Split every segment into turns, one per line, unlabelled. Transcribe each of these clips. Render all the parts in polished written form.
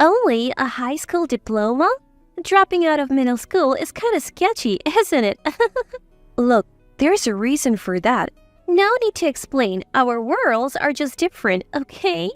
Only a high school diploma? Dropping out of middle school is kind of sketchy, isn't it? Look, there's a reason for that. No need to explain. Our worlds are just different, okay?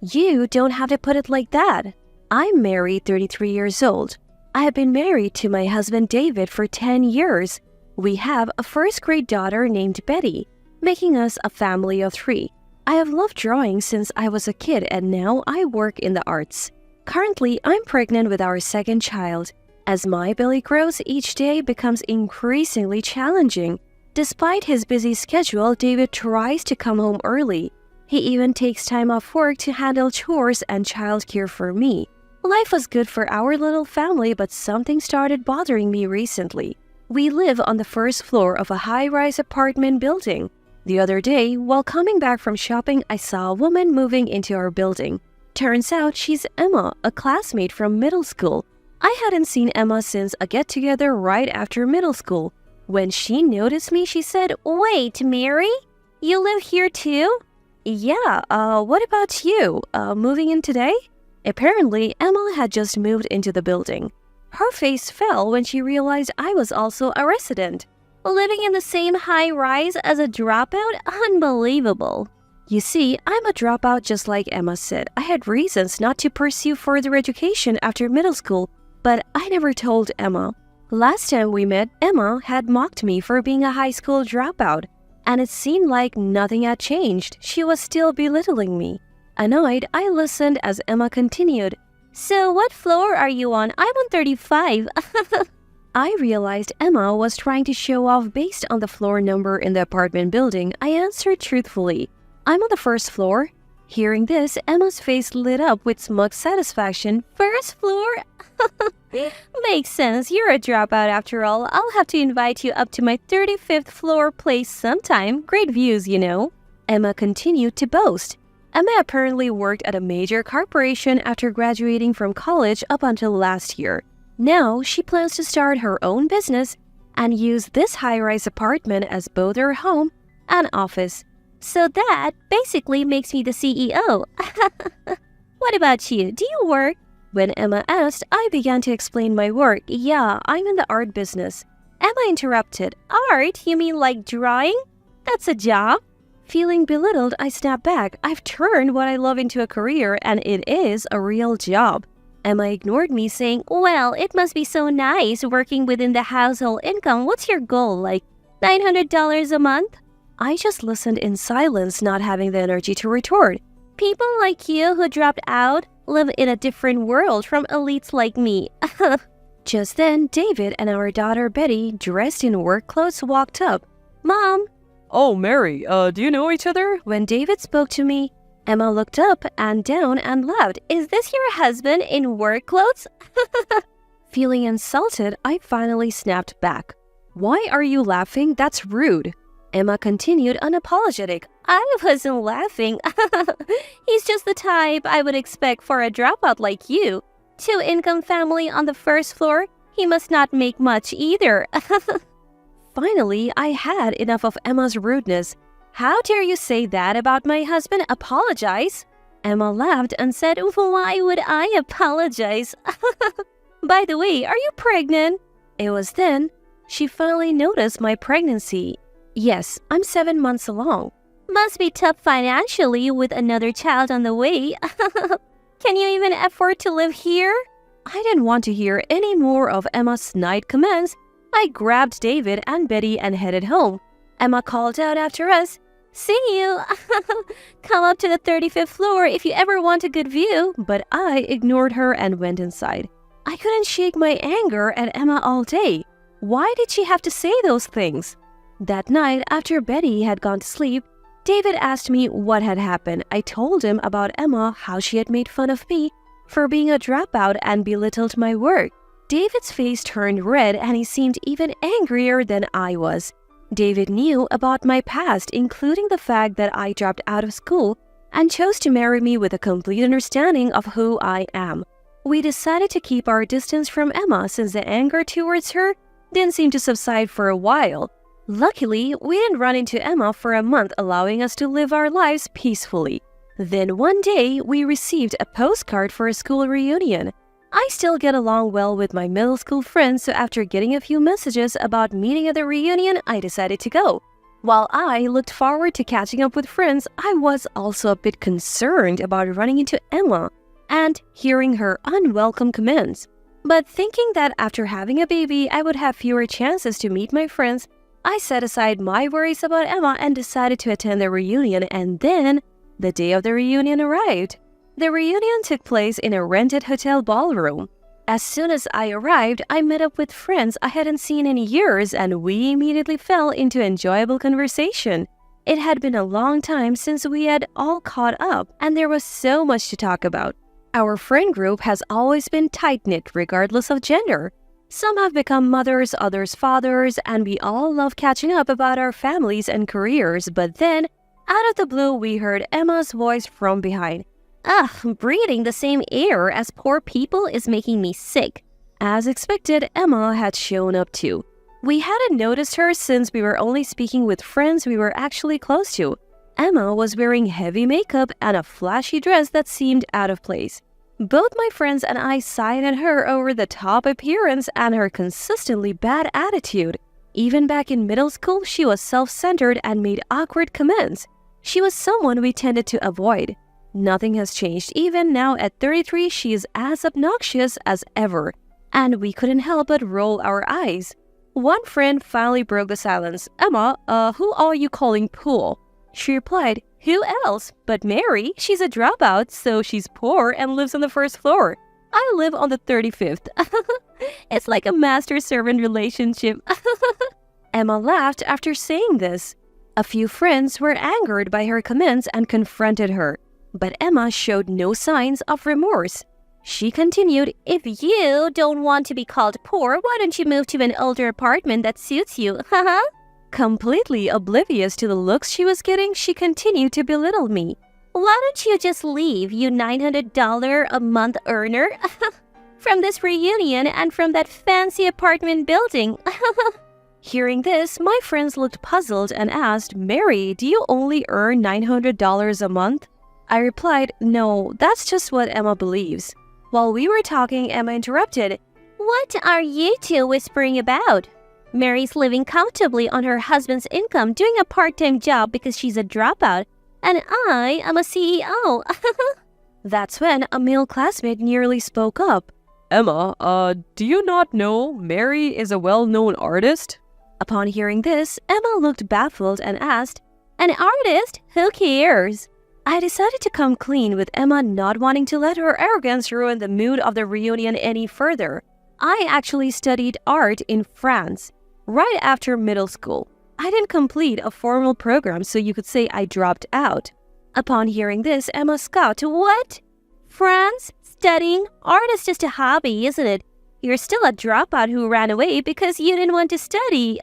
You don't have to put it like that. I'm married, 33 years old. I have been married to my husband David for 10 years. We have a first-grade daughter named Betty, making us a family of 3. I have loved drawing since I was a kid and now I work in the arts. Currently, I'm pregnant with our second child. As my belly grows, each day becomes increasingly challenging. Despite his busy schedule, David tries to come home early. He even takes time off work to handle chores and childcare for me. Life was good for our little family, but something started bothering me recently. We live on the first floor of a high-rise apartment building. The other day, while coming back from shopping, I saw a woman moving into our building. Turns out she's Emma, a classmate from middle school. I hadn't seen Emma since a get-together right after middle school. When she noticed me, she said, "Wait, Mary? You live here too?" "Yeah, what about you? Moving in today?" Apparently, Emma had just moved into the building. Her face fell when she realized I was also a resident. Living in the same high-rise as a dropout? Unbelievable. You see, I'm a dropout just like Emma said. I had reasons not to pursue further education after middle school, but I never told Emma. Last time we met, Emma had mocked me for being a high school dropout, and it seemed like nothing had changed. She was still belittling me. Annoyed, I listened as Emma continued. "So what floor are you on? I'm on 35. I realized Emma was trying to show off based on the floor number in the apartment building. I answered truthfully, "I'm on the first floor." Hearing this, Emma's face lit up with smug satisfaction. "First floor? Makes sense. You're a dropout after all. I'll have to invite you up to my 35th floor place sometime. Great views, you know." Emma continued to boast. Emma apparently worked at a major corporation after graduating from college up until last year. Now, she plans to start her own business and use this high-rise apartment as both her home and office. So that basically makes me the CEO. What about you? Do you work? When Emma asked, I began to explain my work. "Yeah, I'm in the art business." Emma interrupted. "Art? You mean like drawing? That's a job?" Feeling belittled, I snapped back. I've turned what I love into a career, and it is a real job. Emma ignored me, saying, "Well, it must be so nice working within the household income. What's your goal, like $900 a month?" I just listened in silence, not having the energy to retort. People like you who dropped out live in a different world from elites like me. Just then, David and our daughter Betty, dressed in work clothes, walked up. "Mom."
"Oh, Mary, do you know each other?"
When David spoke to me, Emma looked up and down and laughed. "Is this your husband in work clothes?" Feeling insulted, I finally snapped back. "Why are you laughing? That's rude." Emma continued unapologetic. "I wasn't laughing. He's just the type I would expect for a dropout like you. 2-income family on the first floor. He must not make much either." Finally, I had enough of Emma's rudeness. "How dare you say that about my husband? Apologize." Emma laughed and said, "Why would I apologize? By the way, are you pregnant?" It was then she finally noticed my pregnancy. "Yes, I'm 7 months along." "Must be tough financially with another child on the way." "Can you even afford to live here?" I didn't want to hear any more of Emma's snide comments. I grabbed David and Betty and headed home. Emma called out after us, "See you. Come up to the 35th floor if you ever want a good view." But I ignored her and went inside. I couldn't shake my anger at Emma all day. Why did she have to say those things? That night, after Betty had gone to sleep, David asked me what had happened. I told him about Emma, how she had made fun of me for being a dropout and belittled my work. David's face turned red and he seemed even angrier than I was. David knew about my past, including the fact that I dropped out of school and chose to marry me with a complete understanding of who I am. We decided to keep our distance from Emma since the anger towards her didn't seem to subside for a while. Luckily, we didn't run into Emma for a month, allowing us to live our lives peacefully. Then one day, we received a postcard for a school reunion. I still get along well with my middle school friends, so after getting a few messages about meeting at the reunion, I decided to go. While I looked forward to catching up with friends, I was also a bit concerned about running into Emma and hearing her unwelcome comments. But thinking that after having a baby, I would have fewer chances to meet my friends, I set aside my worries about Emma and decided to attend the reunion, and then the day of the reunion arrived. The reunion took place in a rented hotel ballroom. As soon as I arrived, I met up with friends I hadn't seen in years, and we immediately fell into enjoyable conversation. It had been a long time since we had all caught up, and there was so much to talk about. Our friend group has always been tight-knit regardless of gender. Some have become mothers, others fathers, and we all love catching up about our families and careers. But then, out of the blue, we heard Emma's voice from behind. "Ugh, breathing the same air as poor people is making me sick." As expected, Emma had shown up too. We hadn't noticed her since we were only speaking with friends we were actually close to. Emma was wearing heavy makeup and a flashy dress that seemed out of place. Both my friends and I sighed at her over-the-top appearance and her consistently bad attitude. Even back in middle school, she was self-centered and made awkward comments. She was someone we tended to avoid. Nothing has changed. Even now at 33, she is as obnoxious as ever, and we couldn't help but roll our eyes. One friend finally broke the silence. "Emma, who are you calling Pool?" She replied, "Who else? But Mary. She's a dropout, so she's poor and lives on the first floor. I live on the 35th. It's like a master-servant relationship." Emma laughed after saying this. A few friends were angered by her comments and confronted her, but Emma showed no signs of remorse. She continued, "If you don't want to be called poor, why don't you move to an older apartment that suits you, haha?" Completely oblivious to the looks she was getting, she continued to belittle me. "Why don't you just leave, you $900 a month earner? From this reunion and from that fancy apartment building." Hearing this, my friends looked puzzled and asked, "Mary, do you only earn $900 a month?" I replied, "No, that's just what Emma believes." While we were talking, Emma interrupted, "What are you two whispering about? Mary's living comfortably on her husband's income, doing a part-time job because she's a dropout, and I am a CEO. That's when a male classmate nearly spoke up.
Emma, do you not know Mary is a well-known artist?
Upon hearing this, Emma looked baffled and asked, "An artist? Who cares?" I decided to come clean with Emma, not wanting to let her arrogance ruin the mood of the reunion any further. I actually studied art in France right after middle school. I didn't complete a formal program, so you could say I dropped out. Upon hearing this, Emma scoffed. "What? France? Studying? Art is just a hobby, isn't it? You're still a dropout who ran away because you didn't want to study."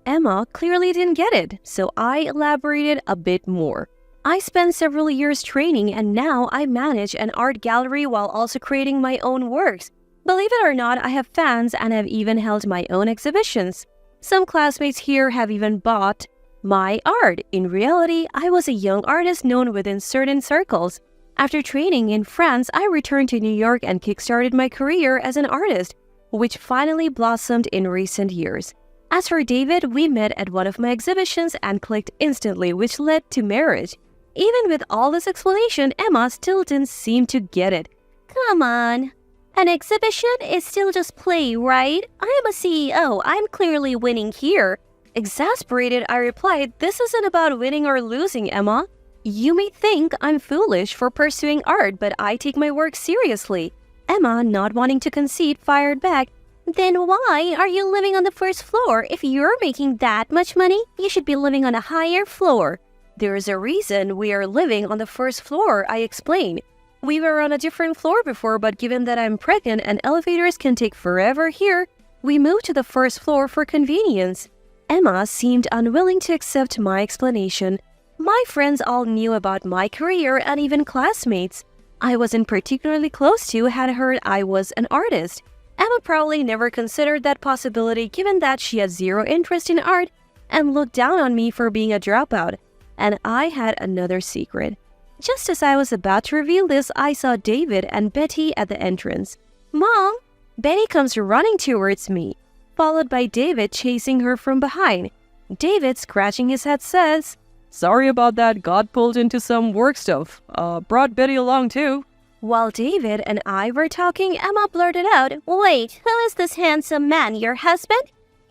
Emma clearly didn't get it, so I elaborated a bit more. I spent several years training, and now I manage an art gallery while also creating my own works. Believe it or not, I have fans and have even held my own exhibitions. Some classmates here have even bought my art. In reality, I was a young artist known within certain circles. After training in France, I returned to New York and kickstarted my career as an artist, which finally blossomed in recent years. As for David, we met at one of my exhibitions and clicked instantly, which led to marriage. Even with all this explanation, Emma still didn't seem to get it. "Come on. An exhibition is still just play, right? I am a CEO. I'm clearly winning here." Exasperated, I replied, "This isn't about winning or losing, Emma. You may think I'm foolish for pursuing art, but I take my work seriously." Emma, not wanting to concede, fired back, "Then why are you living on the first floor? If you're making that much money, you should be living on a higher floor." "There is a reason we are living on the first floor," I explained. "We were on a different floor before, but given that I'm pregnant and elevators can take forever here, we moved to the first floor for convenience." Emma seemed unwilling to accept my explanation. My friends all knew about my career, and even classmates I wasn't particularly close to had heard I was an artist. Emma probably never considered that possibility, given that she had zero interest in art and looked down on me for being a dropout. And I had another secret. Just as I was about to reveal this, I saw David and Betty at the entrance. "Mom!" Betty comes running towards me, followed by David chasing her from behind. David, scratching his head, says,
Sorry about that, got pulled into some work stuff. Brought Betty along too.
While David and I were talking, Emma blurted out, "Wait, who is this handsome man, your husband?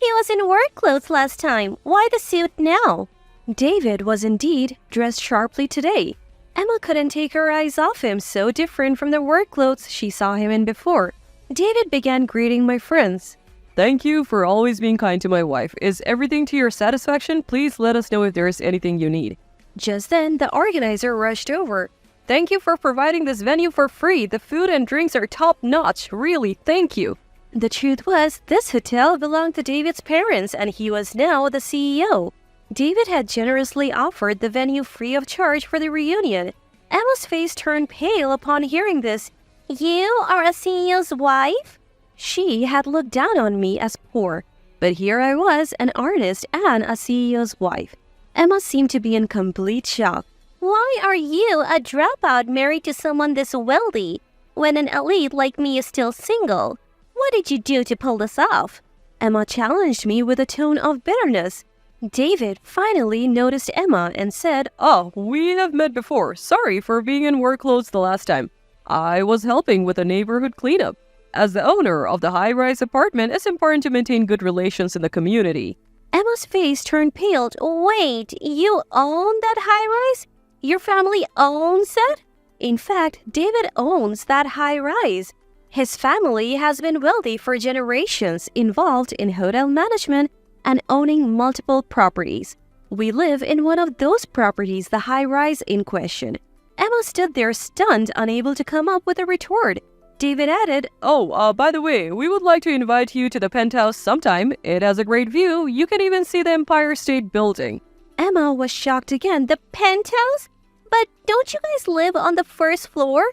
He was in work clothes last time. Why the suit now?" David was indeed dressed sharply today. Emma couldn't take her eyes off him, so different from the work clothes she saw him in before. David began greeting my friends.
Thank you for always being kind to my wife. Is everything to your satisfaction? Please let us know if there is anything you need.
Just then, the organizer rushed over.
Thank you for providing this venue for free. The food and drinks are top-notch. Really, thank you.
The truth was, this hotel belonged to David's parents, and he was now the CEO. David had generously offered the venue free of charge for the reunion. Emma's face turned pale upon hearing this. "You are a CEO's wife?" She had looked down on me as poor, but here I was, an artist and a CEO's wife. Emma seemed to be in complete shock. "Why are you, a dropout, married to someone this wealthy, when an elite like me is still single? What did you do to pull this off?" Emma challenged me with a tone of bitterness. David finally noticed Emma and said,
Oh, we have met before. Sorry for being in work clothes the last time. I was helping with a neighborhood cleanup. As the owner of the high-rise apartment, it's important to maintain good relations in the community.
Emma's face turned pale. "Wait, you own that high-rise? Your family owns it?" In fact, David owns that high-rise. His family has been wealthy for generations, involved in hotel management and owning multiple properties. We live in one of those properties, the high-rise in question. Emma stood there stunned, unable to come up with a retort. David added,
Oh, by the way, we would like to invite you to the penthouse sometime. It has a great view. You can even see the Empire State Building.
Emma was shocked again. "The penthouse? But don't you guys live on the first floor?"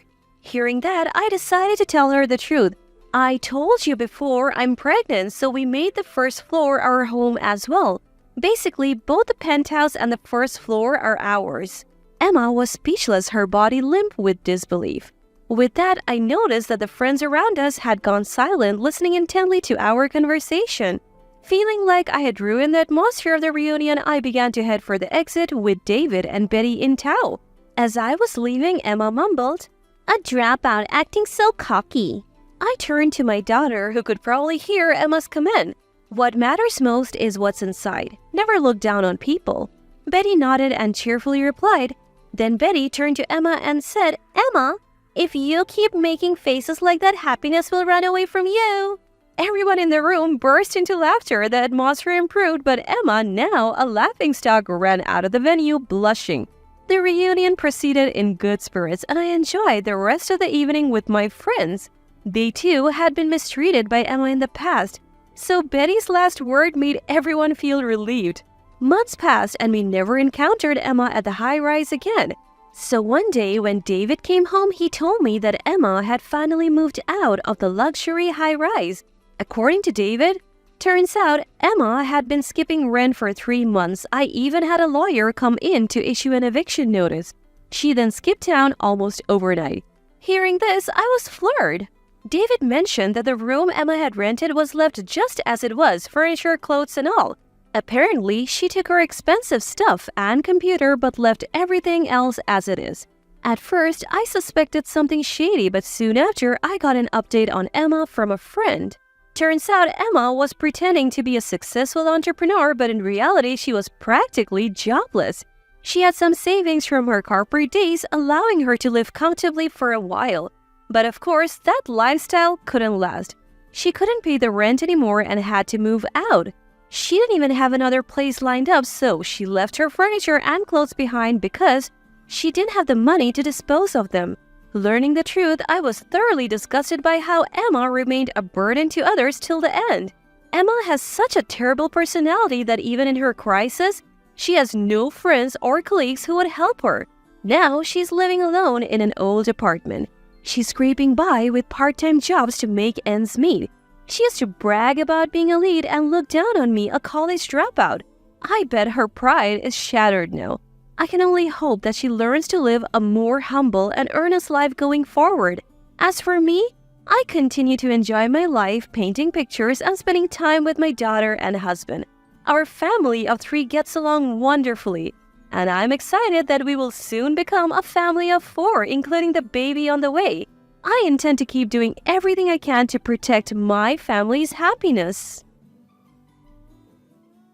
Hearing that, I decided to tell her the truth. "I told you before, I'm pregnant, so we made the first floor our home as well. Basically, both the penthouse and the first floor are ours." Emma was speechless, her body limp with disbelief. With that, I noticed that the friends around us had gone silent, listening intently to our conversation. Feeling like I had ruined the atmosphere of the reunion, I began to head for the exit with David and Betty in tow. As I was leaving, Emma mumbled, "A dropout acting so cocky." I turned to my daughter, who could probably hear Emma's comment. "What matters most is what's inside. Never look down on people." Betty nodded and cheerfully replied. Then Betty turned to Emma and said, "Emma, if you keep making faces like that, happiness will run away from you." Everyone in the room burst into laughter. The atmosphere improved, but Emma, now a laughingstock, ran out of the venue blushing. The reunion proceeded in good spirits, and I enjoyed the rest of the evening with my friends. They too had been mistreated by Emma in the past, so Betty's last word made everyone feel relieved. Months passed and we never encountered Emma at the high-rise again. So one day when David came home, he told me that Emma had finally moved out of the luxury high-rise. According to David, turns out Emma had been skipping rent for 3 months. I even had a lawyer come in to issue an eviction notice. She then skipped town almost overnight. Hearing this, I was floored. David mentioned that the room Emma had rented was left just as it was, furniture, clothes, and all. Apparently, she took her expensive stuff and computer but left everything else as it is. At first, I suspected something shady, but soon after, I got an update on Emma from a friend. Turns out Emma was pretending to be a successful entrepreneur, but in reality, she was practically jobless. She had some savings from her corporate days, allowing her to live comfortably for a while. But of course, that lifestyle couldn't last. She couldn't pay the rent anymore and had to move out. She didn't even have another place lined up, so she left her furniture and clothes behind because she didn't have the money to dispose of them. Learning the truth, I was thoroughly disgusted by how Emma remained a burden to others till the end. Emma has such a terrible personality that even in her crisis, she has no friends or colleagues who would help her. Now she's living alone in an old apartment. She's scraping by with part-time jobs to make ends meet. She used to brag about being a lead and look down on me, a college dropout. I bet her pride is shattered now. I can only hope that she learns to live a more humble and earnest life going forward. As for me, I continue to enjoy my life painting pictures and spending time with my daughter and husband. Our family of 3 gets along wonderfully, and I'm excited that we will soon become a family of 4, including the baby on the way. I intend to keep doing everything I can to protect my family's happiness.